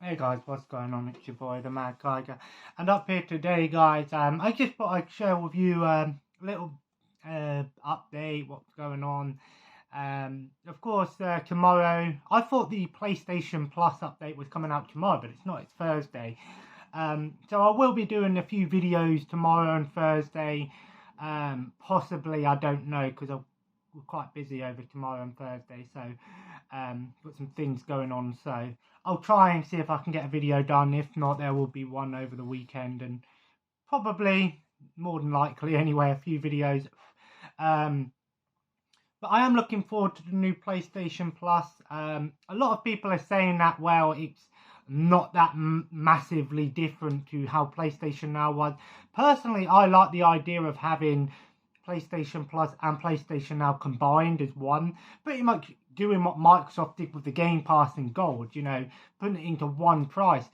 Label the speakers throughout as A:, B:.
A: Hey guys, what's going on? It's your boy, the Mad Geiger, and up here today, guys. I just thought I'd share with you a little update, what's going on. Of course, tomorrow. I thought the PlayStation Plus update was coming out tomorrow, but it's not. It's Thursday. So I will be doing a few videos tomorrow and Thursday. Possibly, I don't know, because we're quite busy over tomorrow and Thursday. So got some things going on. So I'll try and see if I can get a video done. If not, there will be one over the weekend, and probably, more than likely anyway, a few videos. But I am looking forward to the new PlayStation Plus. A lot of people are saying that, well, it's not that massively different to how PlayStation Now was. Personally, I like the idea of having PlayStation Plus and PlayStation Now combined as one. Pretty much doing what Microsoft did with the Game Pass and Gold, putting it into one price.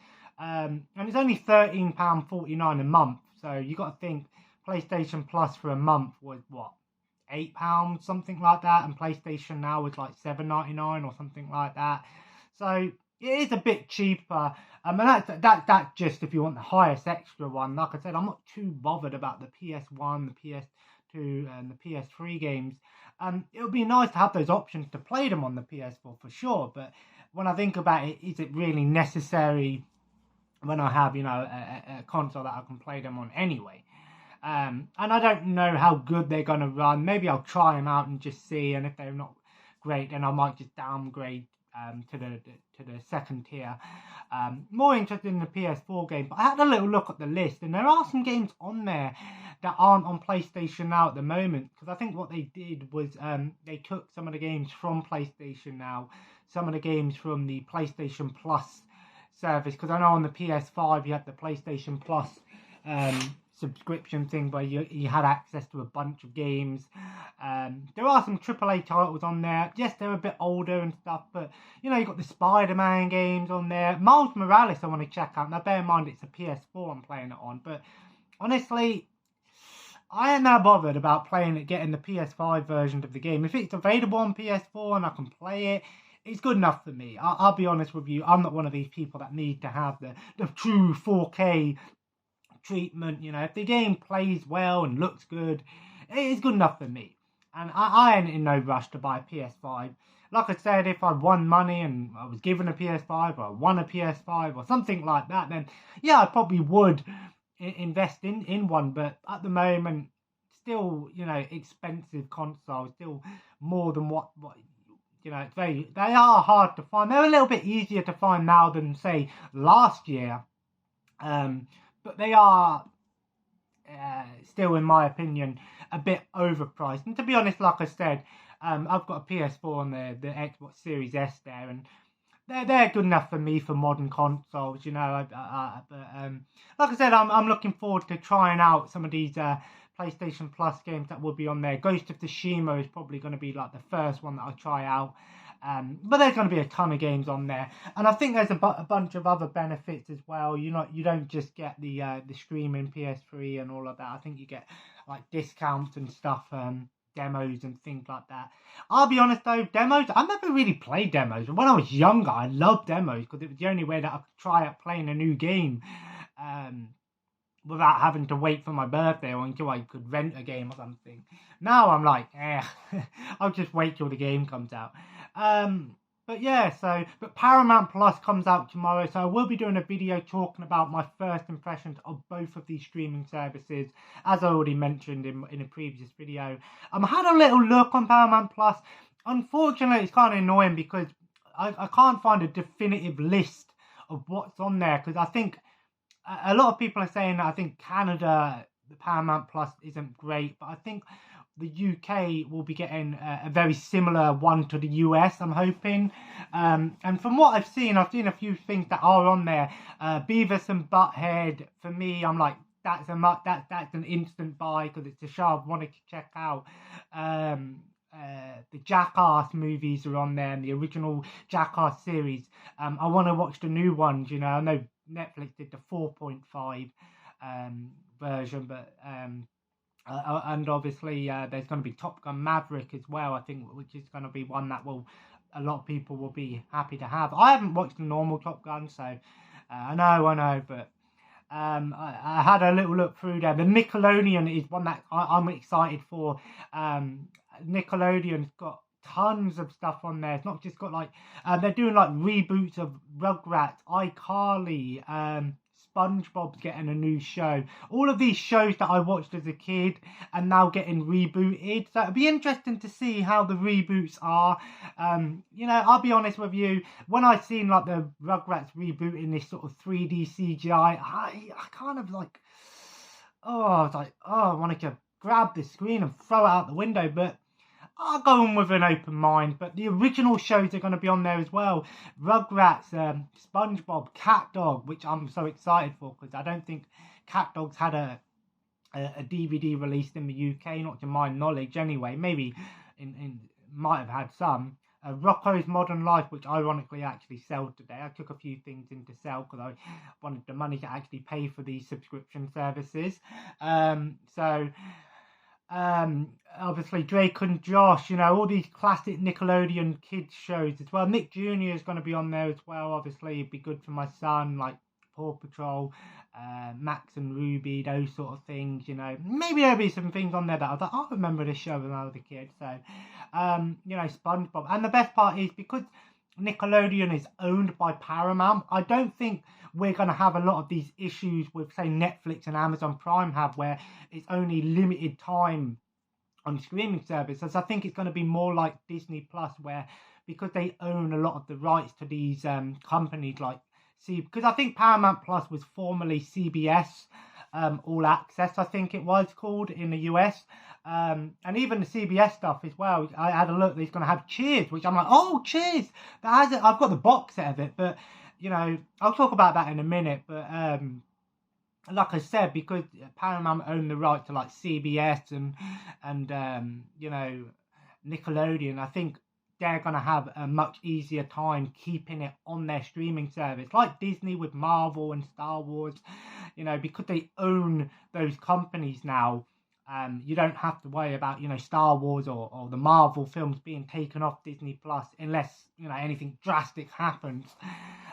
A: And it's only £13.49 a month. So you got to think PlayStation Plus for a month was what? £8, something like that, and PlayStation Now was like $7.99 or something like that. So it is a bit cheaper. And that's just if you want the highest extra one. Like I said, I'm not too bothered about the PS1, the PS2, and the PS3 games. It would be nice to have those options to play them on the PS4 for sure. But when I think about it, is it really necessary when I have, a console that I can play them on anyway? And I don't know how good they're going to run. Maybe I'll try them out and just see. And if they're not great, then I might just downgrade to the second tier. More interested in the PS4 game. But I had a little look at the list, and there are some games on there that aren't on PlayStation Now at the moment. Because I think what they did was they took some of the games from PlayStation Now, some of the games from the PlayStation Plus service. Because I know on the PS5 you had the PlayStation Plus subscription thing where you had access to a bunch of games. There are some AAA titles on there. Yes, they're a bit older and stuff, but you've got the Spider-Man games on there. Miles Morales I want to check out. Now bear in mind it's a PS4 I'm playing it on, but honestly, I am not bothered about playing it, getting the PS5 version of the game. If it's available on PS4 and I can play it, it's good enough for me. I'll be honest with you, I'm not one of these people that need to have the true 4K treatment. If the game plays well and looks good, it is good enough for me. And I ain't in no rush to buy a PS5. Like I said, if I won money and I was given a PS5 or I won a PS5 or something like that, then yeah, I probably would invest in one. But at the moment, still, expensive console, still more than what they are hard to find. They're a little bit easier to find now than say last year. But they are still, in my opinion, a bit overpriced. And to be honest, like I said, I've got a PS4 and the Xbox Series S there, and they're good enough for me for modern consoles. But like I said, I'm looking forward to trying out some of these PlayStation Plus games that will be on there. Ghost of Tsushima is probably going to be like the first one that I try out. But there's going to be a ton of games on there, and I think there's a bunch of other benefits as well. You don't just get the streaming PS3 and all of that. I think you get like discounts and stuff, demos and things like that. I'll be honest though, demos, I never really played demos. When I was younger, I loved demos because it was the only way that I could try out playing a new game. Without having to wait for my birthday or until I could rent a game or something. Now I'm like, I'll just wait till the game comes out. But Paramount Plus comes out tomorrow, so I will be doing a video talking about my first impressions of both of these streaming services, as I already mentioned in a previous video. I had a little look on Paramount Plus. Unfortunately, it's kind of annoying because I can't find a definitive list of what's on there, because I think a lot of people are saying that I think Canada, the Paramount Plus isn't great, but I think the UK will be getting a very similar one to the US, I'm hoping. And from what I've seen a few things that are on there. Beavis and Butthead, for me, I'm like, that's an instant buy because it's a show I've wanted to check out. The Jackass movies are on there, and the original Jackass series. I want to watch the new ones. I know Netflix did the 4.5 version, but and obviously there's going to be Top Gun Maverick as well, I think, which is going to be one that will a lot of people will be happy to have. I haven't watched the normal Top Gun, so I know, but I had a little look through there. The Nickelodeon is one that I'm excited for. Nickelodeon's got tons of stuff on there. It's not just got like they're doing like reboots of Rugrats, iCarly, SpongeBob's getting a new show. All of these shows that I watched as a kid are now getting rebooted. So it'll be interesting to see how the reboots are. I'll be honest with you, when I seen like the Rugrats reboot in this sort of 3D CGI, I kind of like, I was like, I wanted to grab the screen and throw it out the window, but I'll go on with an open mind. But the original shows are going to be on there as well. Rugrats, SpongeBob, Cat Dog, which I'm so excited for because I don't think Cat Dog's had a DVD released in the UK, not to my knowledge anyway. Maybe might have had some. Rocco's Modern Life, which ironically actually sold today. I took a few things in to sell because I wanted the money to actually pay for these subscription services. Obviously Drake and Josh, all these classic Nickelodeon kids shows as well. Nick Jr. is going to be on there as well. Obviously it'd be good for my son, like Paw Patrol, Max and Ruby, those sort of things. Maybe there'll be some things on there that I was like, I remember this show when I was a kid. So SpongeBob. And the best part is, because Nickelodeon is owned by Paramount, I don't think we're going to have a lot of these issues with, say, Netflix and Amazon Prime have, where it's only limited time on streaming services. I think it's going to be more like Disney Plus, where because they own a lot of the rights to these companies, like because I think Paramount Plus was formerly CBS All Access, I think it was called in the US. And even the CBS stuff as well. I had a look. He's going to have Cheers, which I'm like, oh, Cheers! I've got the box set of it, but I'll talk about that in a minute. But like I said, because Paramount own the right to like CBS and Nickelodeon, I think they're going to have a much easier time keeping it on their streaming service, like Disney with Marvel and Star Wars. Because they own those companies now. You don't have to worry about, Star Wars or the Marvel films being taken off Disney Plus unless, anything drastic happens.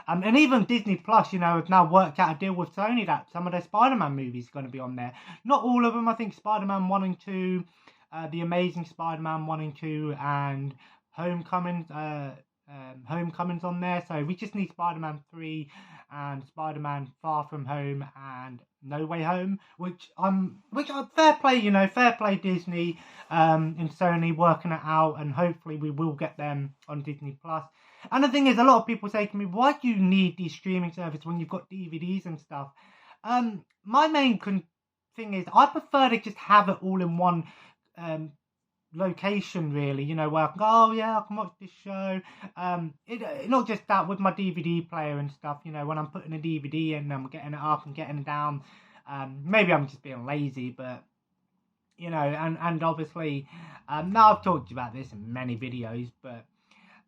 A: And even Disney Plus, have now worked out a deal with Sony that some of their Spider-Man movies are going to be on there. Not all of them. I think Spider-Man 1 and 2, The Amazing Spider-Man 1 and 2, and Homecoming's on there. So we just need Spider-Man 3 and Spider-Man Far From Home and No Way Home, which fair play Disney and Sony working it out, and hopefully we will get them on Disney Plus. And the thing is, a lot of people say to me, why do you need these streaming services when you've got DVDs and stuff? My main thing is, I prefer to just have it all in one location, really, where I can go, I can watch this show. Not just that, with my DVD player and stuff, when I'm putting a DVD in, I'm getting it up and getting it down. Maybe I'm just being lazy, but and obviously now I've talked about this in many videos, but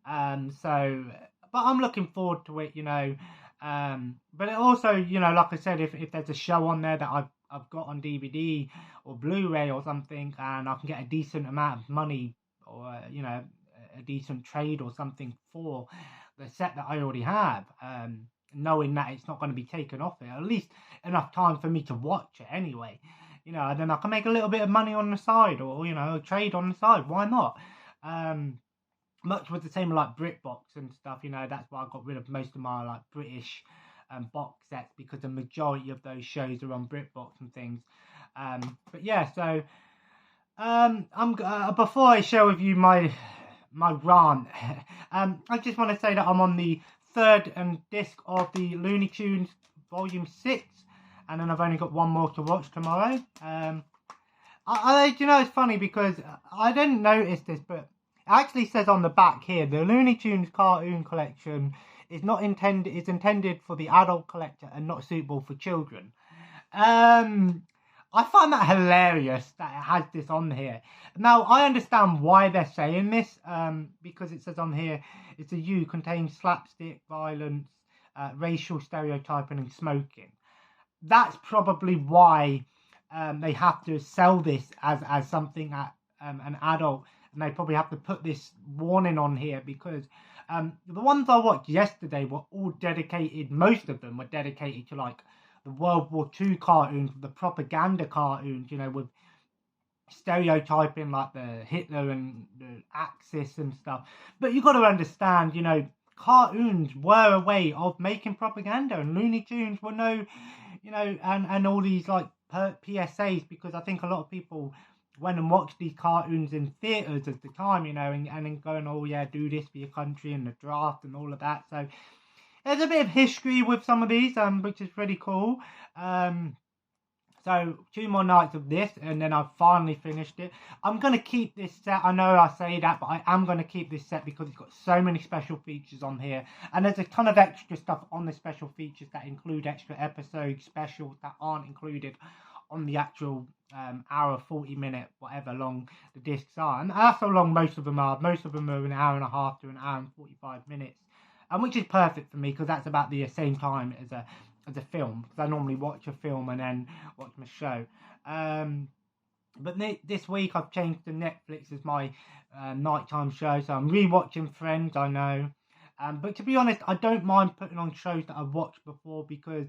A: I'm looking forward to it, but it also, like I said, if there's a show on there that I've got on DVD or Blu-ray or something, and I can get a decent amount of money or a decent trade or something for the set that I already have, knowing that it's not going to be taken off it, at least enough time for me to watch it anyway, and then I can make a little bit of money on the side, or trade on the side. Why not? Much was the same like BritBox and stuff. That's why I got rid of most of my like British box sets, because the majority of those shows are on BritBox and things. But yeah, so before I share with you my rant, I just want to say that I'm on the third disc of the Looney Tunes Volume 6, and then I've only got one more to watch tomorrow. It's funny because I didn't notice this, but it actually says on the back here, the Looney Tunes cartoon collection is intended for the adult collector and not suitable for children. I find that hilarious that it has this on here. Now, I understand why they're saying this, because it says on here, it's a U contains slapstick, violence, racial stereotyping and smoking. That's probably why they have to sell this as something that an adult and they probably have to put this warning on here because the ones I watched yesterday were all dedicated, most of them were dedicated to like the World War II cartoons, the propaganda cartoons, you know, with stereotyping like the Hitler and the Axis and stuff. But you got to understand, you know, cartoons were a way of making propaganda, and Looney Tunes were no, you know, and all these like PSAs, because I think a lot of people went and watched these cartoons in theatres at the time, you know, and then going, oh yeah, do this for your country and the draft and all of that. So there's a bit of history with some of these, which is pretty cool. So 2 more nights of this, and then I've finally finished it. I'm going to keep this set. I know I say that, but I am going to keep this set because it's got so many special features on here. And there's a ton of extra stuff on the special features that include extra episodes, specials that aren't included on the actual hour, 40-minute, whatever long the discs are. And that's how long most of them are. Most of them are an hour and a half to an hour and 45 minutes. Which is perfect for me because that's about the same time as a film, because I normally watch a film and then watch my show. But this week I've changed to Netflix as my nighttime show, so I'm rewatching Friends, I know. But to be honest, I don't mind putting on shows that I've watched before because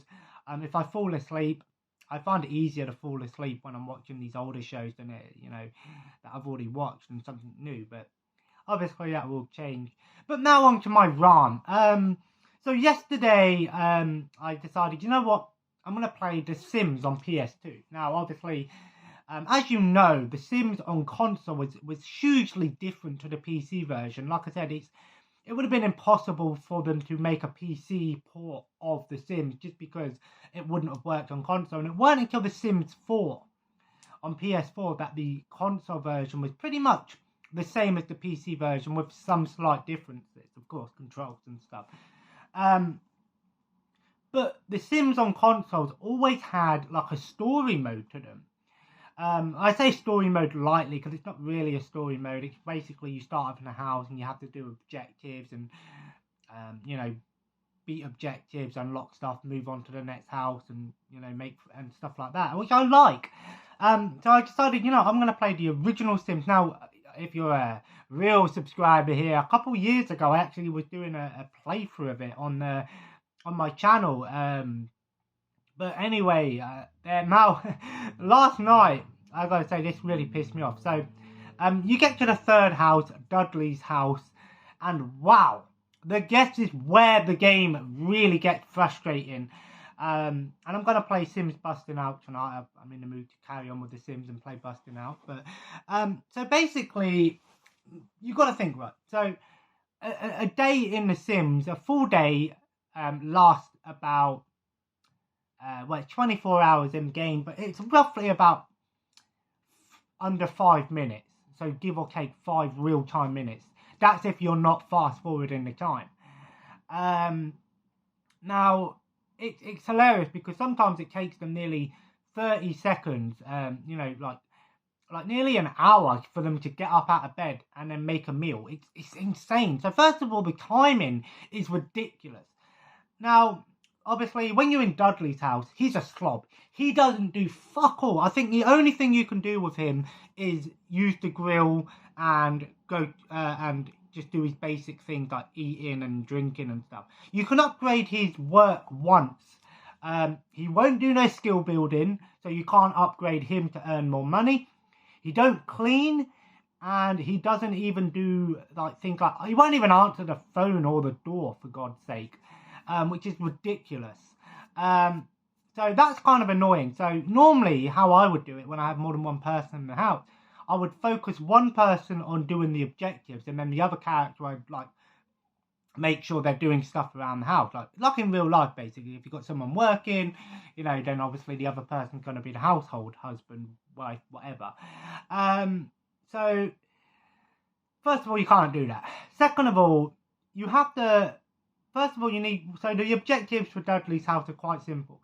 A: if I fall asleep, I find it easier to fall asleep when I'm watching these older shows than you know, that I've already watched and something new. But obviously that will change. But now on to my rant. So yesterday, I decided, you know what, I'm going to play The Sims on PS2. Now, obviously, as you know, The Sims on console was hugely different to the PC version. Like I said, it would have been impossible for them to make a PC port of The Sims just because it wouldn't have worked on console. And it weren't until The Sims 4 on PS4 that the console version was pretty much the same as the PC version with some slight differences, of course, controls and stuff. But The Sims on consoles always had like a story mode to them. I say story mode lightly because it's not really a story mode. It's basically you start up in a house and you have to do objectives and, you know, beat objectives, unlock stuff, move on to the next house and, you know, make and stuff like that, which I like. So I decided, you know, I'm going to play the original Sims. Now, if you're a real subscriber here, a couple years ago I actually was doing a playthrough of it on my channel. But anyway, now last night I gotta say this really pissed me off. So you get to the third house, Dudley's house, and wow, this is where the game really gets frustrating. And I'm going to play Sims Busting Out tonight. I'm in the mood to carry on with the Sims and play Busting Out. But so basically, you got to think, right? So a day in the Sims, a full day, lasts about, well, it's 24 hours in game, but it's roughly about under 5 minutes. So give or take 5 real-time minutes. That's if you're not fast-forwarding the time. Now, it's hilarious because sometimes it takes them nearly 30 seconds, you know, like nearly an hour for them to get up out of bed and then make a meal. It's insane. So first of all, the timing is ridiculous. Now, obviously, when you're in Dudley's house, he's a slob. He doesn't do fuck all. I think the only thing you can do with him is use the grill and go and just do his basic things like eating and drinking and stuff. You can upgrade his work once. He won't do no skill building, so you can't upgrade him to earn more money. He don't clean, and he doesn't even do like things like, he won't even answer the phone or the door, for God's sake, which is ridiculous. So that's kind of annoying. So normally how I would do it when I have more than one person in the house, I would focus one person on doing the objectives, and then the other character I'd like make sure they're doing stuff around the house, like in real life basically. If you've got someone working, you know, then obviously the other person's going to be the household husband, wife, whatever. So first of all, you can't do that. Second of all, you have to, first of all, you need, so the objectives for Dudley's house are quite simple.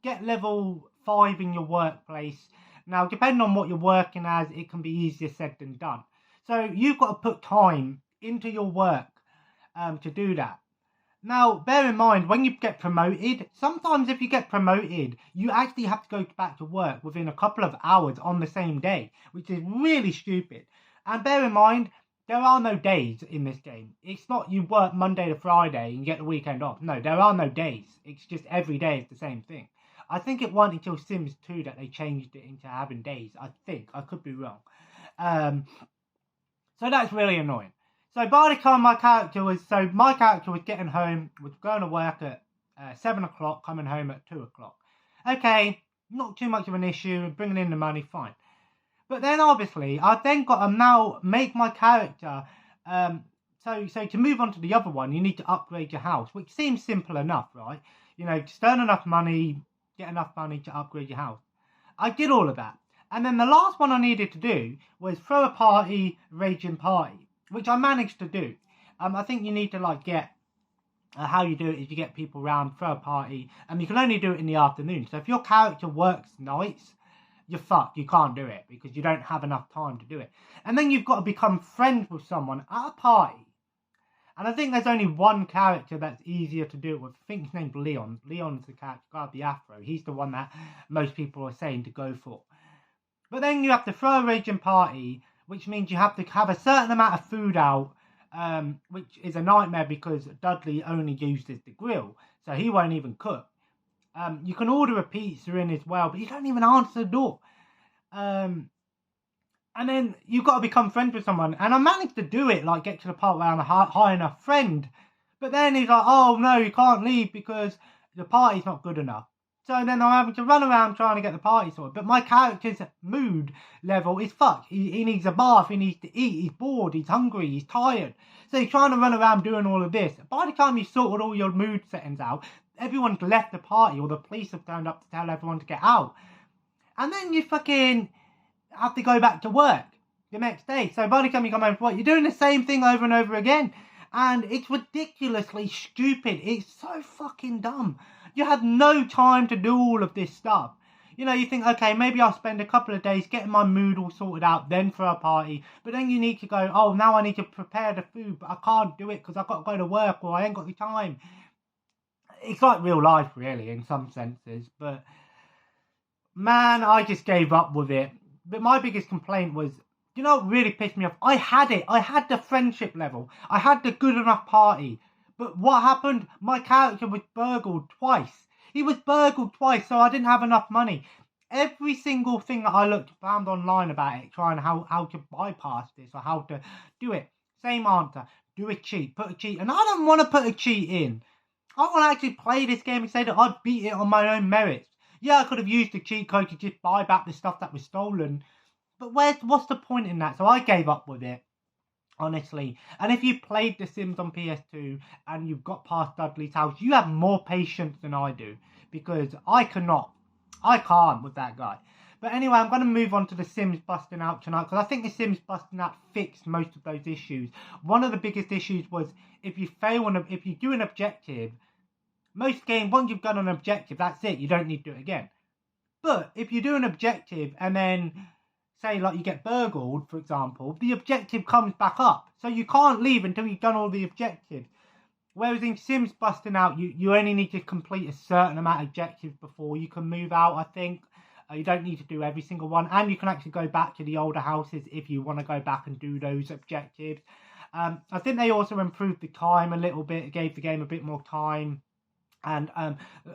A: Get level 5 in your workplace. Now, depending on what you're working as, it can be easier said than done. So you've got to put time into your work to do that. Now, bear in mind, when you get promoted, sometimes if you get promoted, you actually have to go back to work within a couple of hours on the same day, which is really stupid. And bear in mind, there are no days in this game. It's not you work Monday to Friday and you get the weekend off. No, there are no days. It's just every day is the same thing. I think it wasn't until Sims 2 that they changed it into having days. I think. I could be wrong. So that's really annoying. So by the time my character was getting home, was going to work at 7 o'clock, coming home at 2 o'clock. Okay, not too much of an issue, bringing in the money, fine. But then obviously, I've then got to now make my character, so to move on to the other one, you need to upgrade your house, which seems simple enough, right? You know, just earn enough money, get enough money to upgrade your house. I did all of that. And then the last one I needed to do was throw a party, raging party, which I managed to do. I think you need to like get, how you do it is you get people around, throw a party, and you can only do it in the afternoon. So if your character works nights, you're fucked. You can't do it because you don't have enough time to do it. And then you've got to become friends with someone at a party. And I think there's only one character that's easier to do it with. I think his name's Leon. Leon's the character, guy with the afro. He's the one that most people are saying to go for. But then you have to throw a raging party, which means you have to have a certain amount of food out, which is a nightmare because Dudley only uses the grill, so he won't even cook. You can order a pizza in as well, but you don't even answer the door. And then you've got to become friends with someone. And I managed to do it, like get to the part where I'm a high enough friend. But then he's like, oh no, you can't leave because the party's not good enough. So then I'm having to run around trying to get the party sorted. But my character's mood level is fucked. He needs a bath, he needs to eat, he's bored, he's hungry, he's tired. So he's trying to run around doing all of this. By the time you've sorted all your mood settings out, everyone's left the party or the police have turned up to tell everyone to get out. And then you fucking have to go back to work the next day. So by the time you come home from work, you're doing the same thing over and over again. And it's ridiculously stupid. It's so fucking dumb. You have no time to do all of this stuff. You know, you think, okay, maybe I'll spend a couple of days getting my mood all sorted out, then for a party. But then you need to go, oh, now I need to prepare the food, but I can't do it because I've got to go to work or I ain't got the time. It's like real life, really, in some senses. But, man, I just gave up with it. But my biggest complaint was, you know what really pissed me off? I had it. I had the friendship level. I had the good enough party. But what happened? My character was burgled twice. He was burgled twice, so I didn't have enough money. Every single thing that I found online about it, trying how to bypass this or how to do it. Same answer. Do a cheat. Put a cheat. And I don't want to put a cheat in. I want to actually play this game and say that I beat it on my own merits. Yeah, I could have used the cheat code to just buy back the stuff that was stolen. But what's the point in that? So I gave up with it. Honestly. And if you played The Sims on PS2 and you've got past Dudley's house, you have more patience than I do. Because I cannot. I can't with that guy. But anyway, I'm going to move on to The Sims Busting Out tonight. Because I think The Sims Busting Out fixed most of those issues. One of the biggest issues was if you if you do an objective, most games, once you've done an objective, that's it. You don't need to do it again. But if you do an objective and then say like you get burgled, for example, the objective comes back up. So you can't leave until you've done all the objectives. Whereas in Sims Busting Out, you only need to complete a certain amount of objectives before you can move out, I think. You don't need to do every single one. And you can actually go back to the older houses if you want to go back and do those objectives. I think they also improved the time a little bit. It gave the game a bit more time. And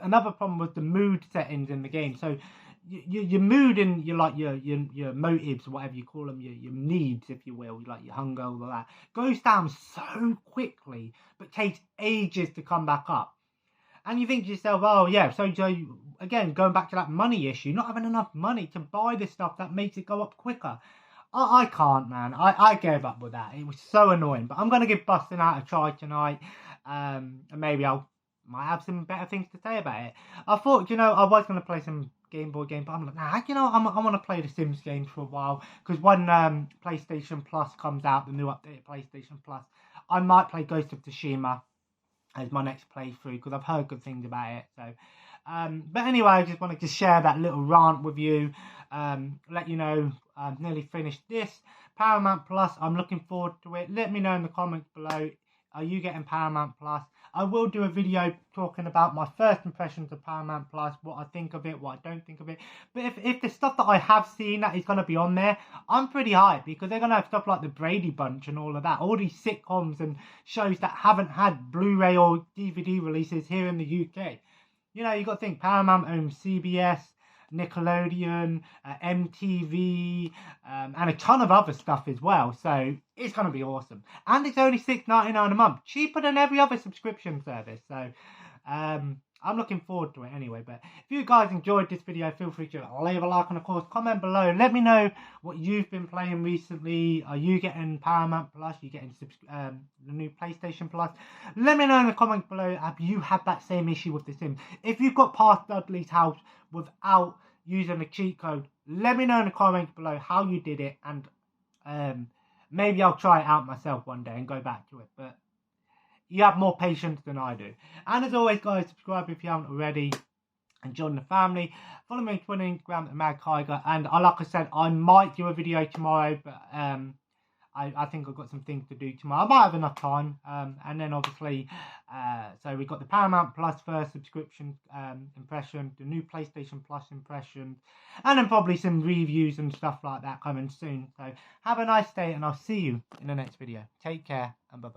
A: another problem was the mood settings in the game. So your mood and your motives, whatever you call them, your needs, if you will, like your hunger, all of that, goes down so quickly, but takes ages to come back up. And you think to yourself, oh yeah, so again, going back to that money issue, not having enough money to buy the stuff that makes it go up quicker. I can't, man. I gave up with that. It was so annoying. But I'm going to give Busting Out a try tonight. And maybe might have some better things to say about it. I thought, I was going to play some Game Boy game, but I'm like, nah, I want to play the Sims games for a while. Because when PlayStation Plus comes out, the new updated PlayStation Plus, I might play Ghost of Tsushima as my next playthrough, because I've heard good things about it. So, but anyway, I just wanted to share that little rant with you. Let you know I've nearly finished this. Paramount Plus, I'm looking forward to it. Let me know in the comments below. Are you getting Paramount Plus? I will do a video talking about my first impressions of Paramount Plus, what I think of it, what I don't think of it. But if the stuff that I have seen that is going to be on there, I'm pretty hyped, because they're going to have stuff like the Brady Bunch and all of that. All these sitcoms and shows that haven't had Blu-ray or DVD releases here in the UK. You know, you got to think Paramount owns CBS, Nickelodeon, MTV, and a ton of other stuff as well. So it's going to be awesome. And it's only $6.99 a month. Cheaper than every other subscription service. So I'm looking forward to it anyway. But if you guys enjoyed this video, feel free to leave a like and, of course, comment below. Let me know what you've been playing recently. Are you getting Paramount Plus? Are you getting the new PlayStation Plus? Let me know in the comments below. Have you had that same issue with The Sims? If you've got past Dudley's house without using a cheat code, let me know in the comments below how you did it. And maybe I'll try it out myself one day and go back to it. But you have more patience than I do. And as always, guys, subscribe if you haven't already and join the family. Follow me on Twitter and Instagram at Mad Tiger. And like I said, I might do a video tomorrow, but I think I've got some things to do tomorrow. I might have enough time. And then obviously, so we've got the Paramount Plus first subscription impression, the new PlayStation Plus impression, and then probably some reviews and stuff like that coming soon. So have a nice day, and I'll see you in the next video. Take care, and bye-bye.